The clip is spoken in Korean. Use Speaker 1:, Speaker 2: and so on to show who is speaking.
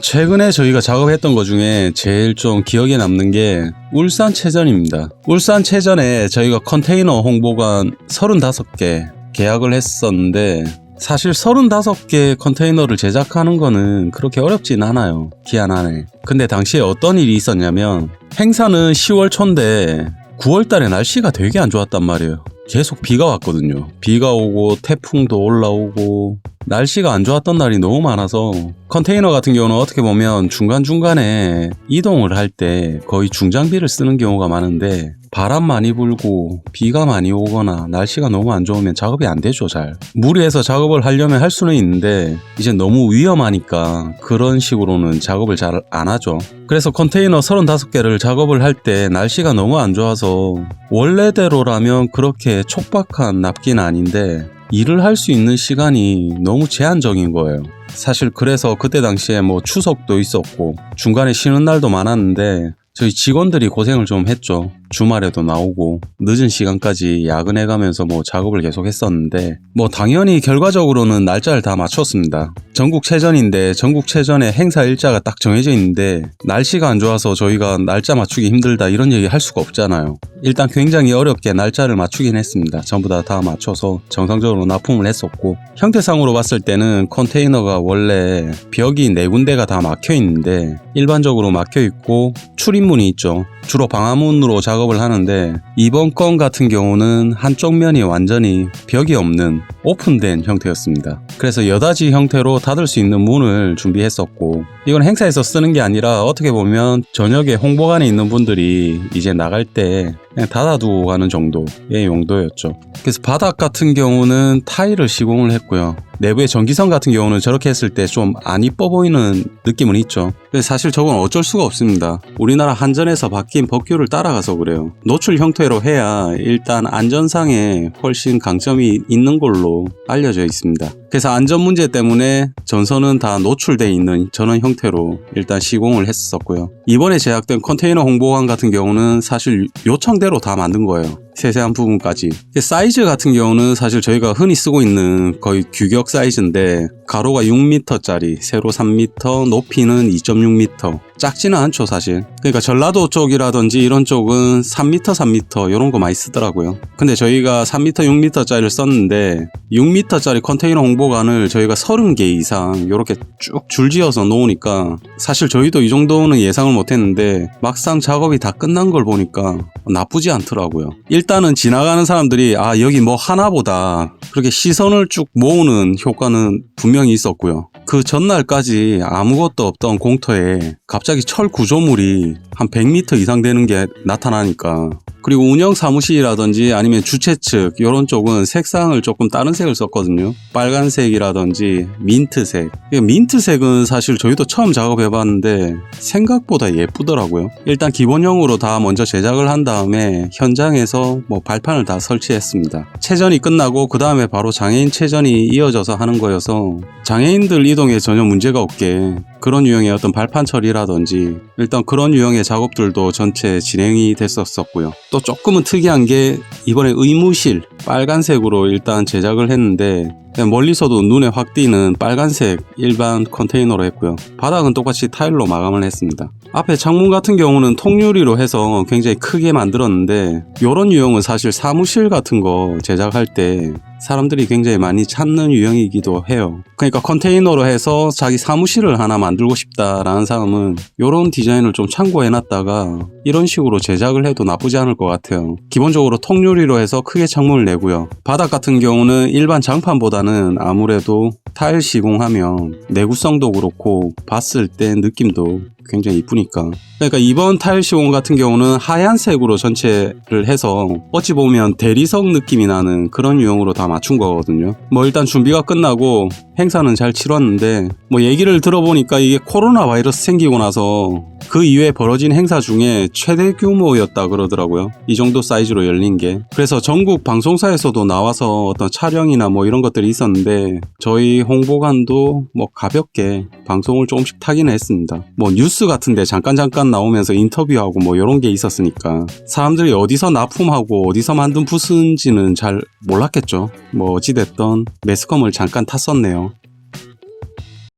Speaker 1: 최근에 저희가 작업했던 것 중에 제일 좀 기억에 남는 게 울산체전입니다. 울산체전에 저희가 컨테이너 홍보관 35개 계약을 했었는데 사실 35개 컨테이너를 제작하는 거는 그렇게 어렵진 않아요. 기한 안에. 근데 당시에 어떤 일이 있었냐면 행사는 10월 초인데 9월 달에 날씨가 되게 안 좋았단 말이에요. 계속 비가 왔거든요. 비가 오고 태풍도 올라오고 날씨가 안 좋았던 날이 너무 많아서 컨테이너 같은 경우는 어떻게 보면 중간중간에 이동을 할 때 거의 중장비를 쓰는 경우가 많은데 바람 많이 불고 비가 많이 오거나 날씨가 너무 안 좋으면 작업이 안 되죠. 잘 무리해서 작업을 하려면 할 수는 있는데 이제 너무 위험하니까 그런 식으로는 작업을 잘 안 하죠. 그래서 컨테이너 35개를 작업을 할 때 날씨가 너무 안 좋아서 원래대로라면 그렇게 촉박한 납기는 아닌데 일을 할 수 있는 시간이 너무 제한적인 거예요. 사실 그래서 그때 당시에 뭐 추석도 있었고 중간에 쉬는 날도 많았는데 저희 직원들이 고생을 좀 했죠. 주말에도 나오고 늦은 시간까지 야근해가면서 뭐 작업을 계속 했었는데 뭐 당연히 결과적으로는 날짜를 다 맞췄습니다. 전국체전인데 전국체전에 행사 일자가 딱 정해져 있는데 날씨가 안 좋아서 저희가 날짜 맞추기 힘들다 이런 얘기 할 수가 없잖아요. 일단 굉장히 어렵게 날짜를 맞추긴 했습니다. 전부 다 맞춰서 정상적으로 납품을 했었고 형태상으로 봤을 때는 컨테이너가 원래 벽이 4군데가 다 막혀 있는데 일반적으로 막혀 있고 출입문이 있죠. 주로 방화문으로 작업을 하는데 이번 건 같은 경우는 한쪽 면이 완전히 벽이 없는 오픈된 형태였습니다. 그래서 여닫이 형태로 닫을 수 있는 문을 준비했었고 이건 행사에서 쓰는 게 아니라 어떻게 보면 저녁에 홍보관에 있는 분들이 이제 나갈 때 그냥 닫아두고 가는 정도의 용도였죠. 그래서 바닥 같은 경우는 타일을 시공을 했고요. 내부의 전기선 같은 경우는 저렇게 했을 때 좀 안 이뻐 보이는 느낌은 있죠. 근데 사실 저건 어쩔 수가 없습니다. 우리나라 한전에서 바뀐 법규를 따라가서 그래요. 노출 형태로 해야 일단 안전상에 훨씬 강점이 있는 걸로 알려져 있습니다. 그래서 안전 문제 때문에 전선은 다 노출되어 있는 전원 형태로 일단 시공을 했었고요. 이번에 제작된 컨테이너 홍보관 같은 경우는 사실 요청대로 다 만든 거예요. 세세한 부분까지. 사이즈 같은 경우는 사실 저희가 흔히 쓰고 있는 거의 규격 사이즈인데 가로가 6m짜리, 세로 3m, 높이는 2.6m. 작지는 않죠 사실. 그러니까 전라도 쪽이라든지 이런 쪽은 3m, 3m 이런 거 많이 쓰더라고요. 근데 저희가 3m, 6m짜리를 썼는데 6m짜리 컨테이너 홍보관을 저희가 30개 이상 이렇게 쭉 줄지어서 놓으니까 사실 저희도 이 정도는 예상을 못했는데 막상 작업이 다 끝난 걸 보니까 나쁘지 않더라고요. 일단은 지나가는 사람들이 아 여기 뭐 하나보다 그렇게 시선을 쭉 모으는 효과는 분명히 있었고요. 그 전날까지 아무것도 없던 공터에 갑자기 철 구조물이 한 100m 이상 되는 게 나타나니까 그리고 운영 사무실이라든지 아니면 주최 측 이런 쪽은 색상을 조금 다른 색을 썼거든요. 빨간색이라든지 민트색. 민트색은 사실 저희도 처음 작업해봤는데 생각보다 예쁘더라고요. 일단 기본형으로 다 먼저 제작을 한 다음에 현장에서 뭐 발판을 다 설치했습니다. 체전이 끝나고 그 다음에 바로 장애인 체전이 이어져서 하는 거여서 장애인들 이동에 전혀 문제가 없게 그런 유형의 어떤 발판 처리라든지 일단 그런 유형의 작업들도 전체 진행이 됐었고요. 또 조금은 특이한 게 이번에 의무실 빨간색으로 일단 제작을 했는데 멀리서도 눈에 확 띄는 빨간색 일반 컨테이너로 했고요. 바닥은 똑같이 타일로 마감을 했습니다. 앞에 창문 같은 경우는 통유리로 해서 굉장히 크게 만들었는데 이런 유형은 사실 사무실 같은 거 제작할 때 사람들이 굉장히 많이 찾는 유형이기도 해요. 그러니까 컨테이너로 해서 자기 사무실을 하나 만들고 싶다라는 사람은 이런 디자인을 좀 참고해놨다가 이런 식으로 제작을 해도 나쁘지 않을 것 같아요. 기본적으로 통유리로 해서 크게 창문을 내고요. 바닥 같은 경우는 일반 장판보다는 아무래도 타일 시공하면 내구성도 그렇고 봤을 때 느낌도 굉장히 이쁘니까. 그러니까 이번 타일 시공 같은 경우는 하얀색으로 전체를 해서 어찌 보면 대리석 느낌이 나는 그런 유형으로 다 맞춘 거거든요. 뭐 일단 준비가 끝나고 행사는 잘 치렀는데 뭐 얘기를 들어보니까 이게 코로나 바이러스 생기고 나서 그 이후에 벌어진 행사 중에 최대 규모였다 그러더라고요. 이 정도 사이즈로 열린 게. 그래서 전국 방송사에서도 나와서 어떤 촬영이나 뭐 이런 것들이 있었는데 저희 홍보관도 뭐 가볍게 방송을 조금씩 타긴 했습니다. 뭐 뉴스 같은데 잠깐 나오면서 인터뷰하고 뭐 이런 게 있었으니까 사람들이 어디서 납품하고 어디서 만든 부스인지는 잘 몰랐겠죠. 뭐 어찌됐던 매스컴을 잠깐 탔었네요.